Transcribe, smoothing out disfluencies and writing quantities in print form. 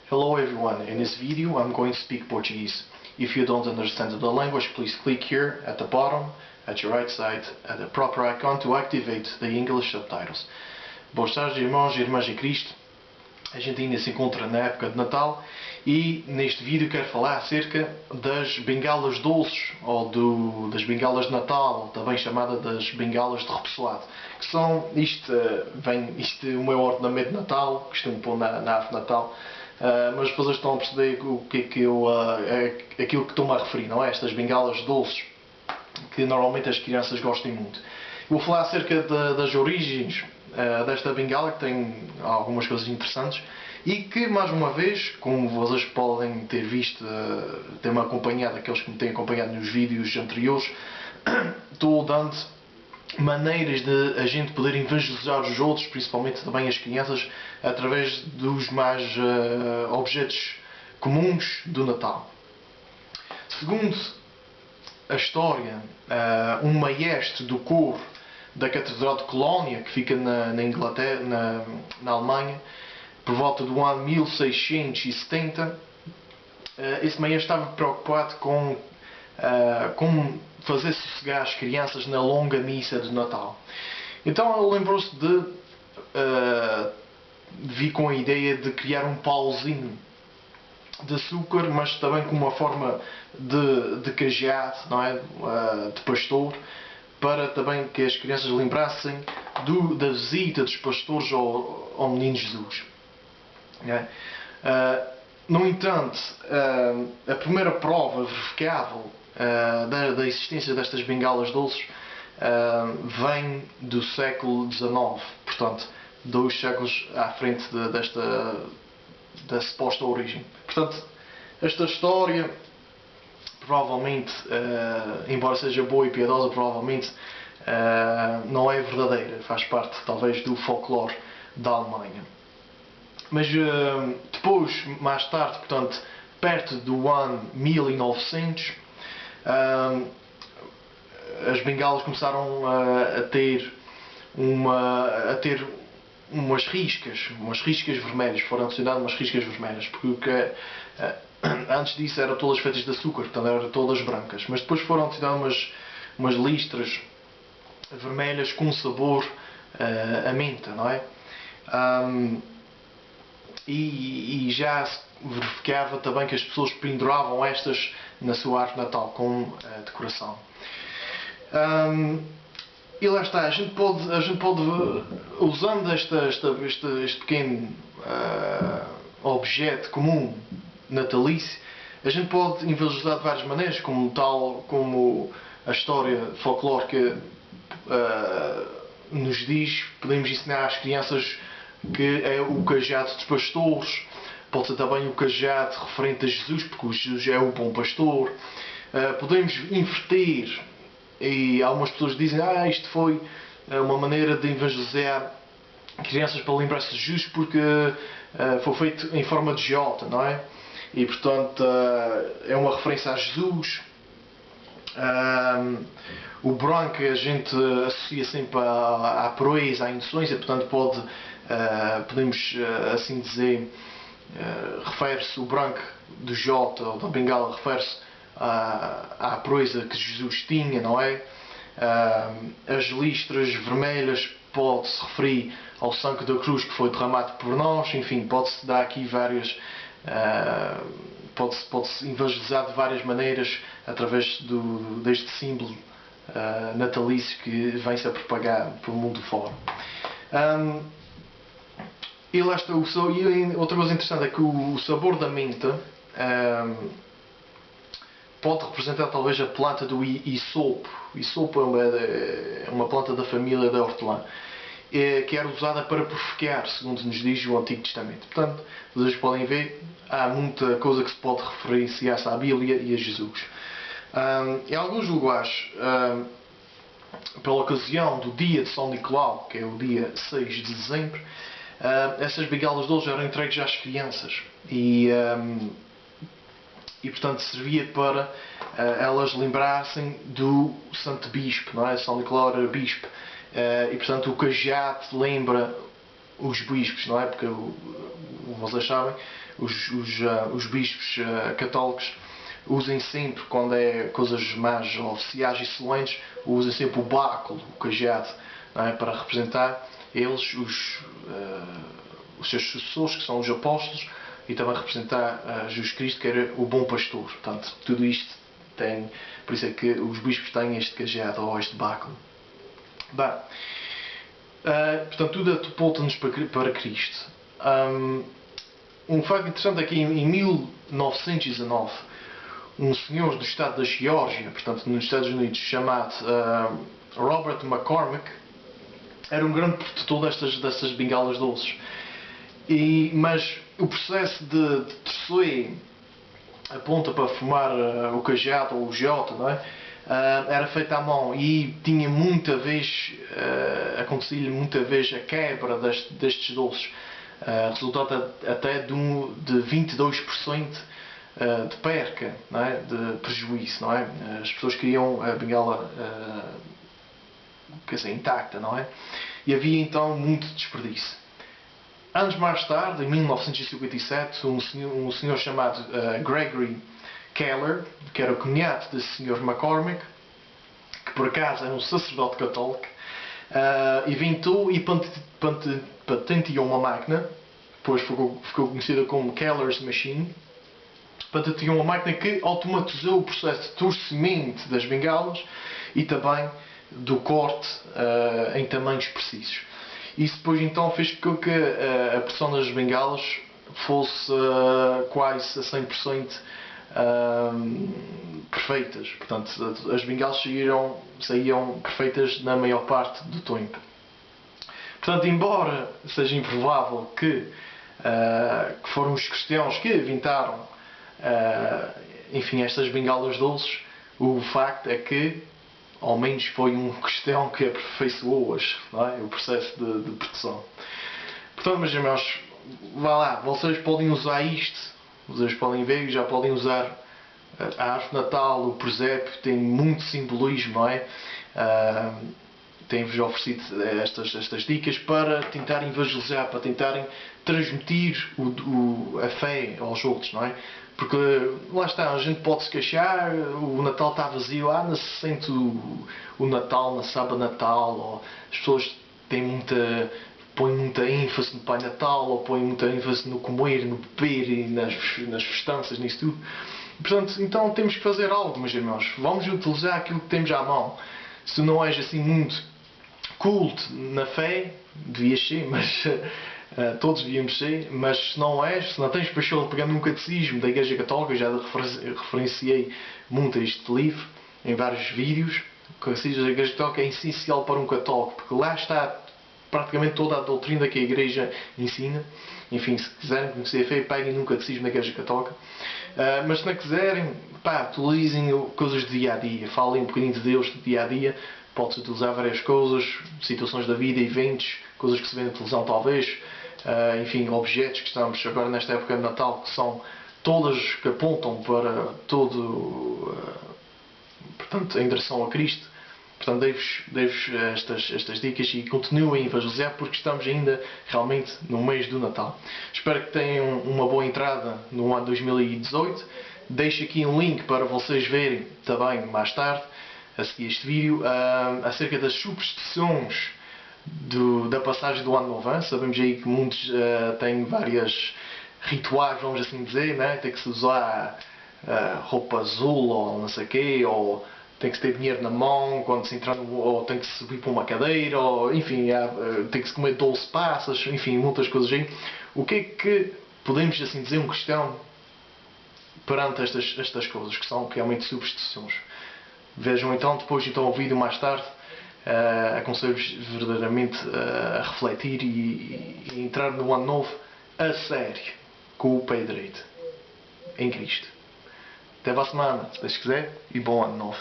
Hello everyone, in this video I'm going to speak Portuguese. If you don't understand the language, please click here at the bottom, at your right side, at the proper icon to activate the English subtitles. Boas tardes, irmãos e irmãs em Cristo. A gente ainda se encontra na época de Natal e neste vídeo quero falar acerca das bengalas doces ou das bengalas de Natal, ou também chamada das bengalas de repoussado, que são isto o meu ordenamento de Natal, costumo pôr na árvore de Natal, mas as pessoas estão a perceber o que é que aquilo que estou-me a referir, não é? Estas bengalas doces que normalmente as crianças gostam muito. Vou falar acerca das origens desta bengala, que tem algumas coisas interessantes e que, mais uma vez, como vocês podem ter visto, ter-me acompanhado, aqueles que me têm acompanhado nos vídeos anteriores, estou dando maneiras de a gente poder evangelizar os outros, principalmente também as crianças, através dos mais objetos comuns do Natal. Segundo a história, um maestro do coro da Catedral de Colónia, que fica na Inglaterra, na Alemanha, por volta do ano 1670, esse maestro estava preocupado com como fazer sossegar as crianças na longa missa de Natal. Então ele lembrou-se de vir com a ideia de criar um pauzinho de açúcar, mas também com uma forma de cajado, não é? De pastor, para também que as crianças lembrassem da visita dos pastores ao Menino Jesus. No entanto, a primeira prova verificável da existência destas bengalas doces vem do século XIX, portanto, 2 séculos à frente da suposta origem. Portanto, esta história, provavelmente, embora seja boa e piedosa, provavelmente não é verdadeira, faz parte talvez do folclore da Alemanha. Mas depois, mais tarde, portanto, perto do ano 1900, as bengalas começaram a ter umas riscas vermelhas, foram adicionadas umas riscas vermelhas, porque antes disso eram todas feitas de açúcar, portanto eram todas brancas, mas depois foram adicionadas umas listras vermelhas com sabor a menta, não é? E já se verificava também que as pessoas penduravam estas na sua árvore de Natal com decoração. E lá está, a gente pode usando este pequeno objeto comum natalício, a gente pode evangelizar de várias maneiras, como a história folclórica nos diz. Podemos ensinar às crianças que é o cajado dos pastores, pode ser também o cajado referente a Jesus, porque Jesus é o bom pastor. Podemos inverter, e algumas pessoas dizem isto foi uma maneira de evangelizar crianças para lembrar-se de Jesus, porque foi feito em forma de J, não é? E portanto é uma referência a Jesus. O branco a gente associa sempre à proeza, à inocência, portanto podemos assim dizer, refere-se o branco do J ou da bengala, refere-se à proeza que Jesus tinha, não é? As listras vermelhas pode-se referir ao sangue da cruz que foi derramado por nós. Enfim, pode-se dar aqui várias, pode-se evangelizar de várias maneiras através deste símbolo natalício que vem-se a propagar pelo mundo fora. E lá está, outra coisa interessante é que o sabor da menta pode representar talvez a planta do isopo. Isopo é uma planta da família da hortelã, que era usada para purificar, segundo nos diz o Antigo Testamento. Portanto, vocês podem ver, há muita coisa que se pode referenciar-se à Bíblia e a Jesus. Em alguns lugares, pela ocasião do dia de São Nicolau, que é o dia 6 de dezembro, essas bengalas doces eram entregues às crianças e portanto servia para elas lembrassem do Santo Bispo, não é? São Nicolau era bispo, e portanto o cajado lembra os bispos, não é? Porque vocês sabem, os bispos católicos usem sempre, quando é coisas mais oficiais e solenes, usem sempre o báculo, o cajado, não é? Para representar eles, os seus sucessores, que são os apóstolos, e também representar Jesus Cristo, que era o bom pastor. Portanto, tudo isto tem, por isso é que os bispos têm este cajado ou este báculo. Bem, portanto, tudo aponta-nos para Cristo. Um facto interessante é que em 1919, um senhor do estado da Geórgia, portanto nos Estados Unidos, chamado Robert McCormick, era um grande protetor destas bengalas doces. Mas o processo de tecer a ponta para formar o cajado ou o jota, não é? Era feito à mão e tinha acontecia-lhe muita vez a quebra destes doces, resultado até de 22% de perca, não é? De prejuízo, não é? As pessoas queriam a bengala intacta, não é? E havia então muito desperdício. Anos mais tarde, em 1957, um senhor chamado Gregory Keller, que era o cunhado desse senhor McCormick, que por acaso era um sacerdote católico, inventou e patenteou uma máquina, depois ficou conhecida como Keller's Machine. Patenteou uma máquina que automatizou o processo de torcimento das bengalas e também do corte em tamanhos precisos. Isso depois então fez com que a pressão das bengalas fosse quase a 100% perfeitas. Portanto, as bengalas saíam perfeitas na maior parte do tempo. Portanto, embora seja improvável que foram os cristãos que inventaram estas bengalas doces, o facto é que ao menos foi um cristão que aperfeiçoou-as, o processo de produção. Portanto, meus irmãos, vá lá, vocês podem usar isto, vocês podem ver, já podem usar a árvore de Natal, o presépio, tem muito simbolismo, não é? Tenho-vos oferecido estas dicas para tentarem evangelizar, para tentarem transmitir a fé aos outros, não é? Porque lá está, a gente pode se queixar, o Natal está vazio, não se sente o Natal na sábado Natal, ou as pessoas põem muita ênfase no Pai Natal, ou põem muita ênfase no comer, no beber e nas festanças, nisso tudo. Portanto, então temos que fazer algo, meus irmãos. Vamos utilizar aquilo que temos à mão. Se não és assim muito culto na fé, devias ser, mas todos devíamos ser, mas se não és, se não tens paixão de pegar num catecismo da Igreja Católica, já referenciei muito a este livro em vários vídeos. O catecismo da Igreja Católica é essencial para um católico, porque lá está praticamente toda a doutrina que a Igreja ensina. Enfim, se quiserem conhecer a fé, peguem num catecismo da Igreja Católica. Mas se não quiserem, utilizem coisas do dia a dia, falem um bocadinho de Deus do dia a dia. Pode-se utilizar várias coisas, situações da vida, eventos, coisas que se vêem na televisão talvez, enfim, objetos que estamos agora nesta época de Natal, que são todas que apontam para portanto, em direção a Cristo. Portanto, dei-vos estas dicas e continuem a evangelizar, porque estamos ainda realmente no mês do Natal. Espero que tenham uma boa entrada no ano 2018. Deixo aqui um link para vocês verem também mais tarde, a seguir este vídeo, acerca das superstições da passagem do ano novo. Sabemos aí que muitos têm várias rituais, vamos assim dizer, né? Tem que se usar roupa azul ou não sei o quê, ou tem que se ter dinheiro na mão quando se entra ou tem que se subir para uma cadeira, ou enfim, tem que se comer 12 passas, enfim, muitas coisas aí. O que é que podemos assim dizer um cristão perante estas coisas que são realmente superstições? Vejam então depois o vídeo mais tarde. Aconselho-vos verdadeiramente a refletir e entrar no ano novo a sério, com o pé direito em Cristo. Até para a semana, se Deus quiser, e bom ano novo.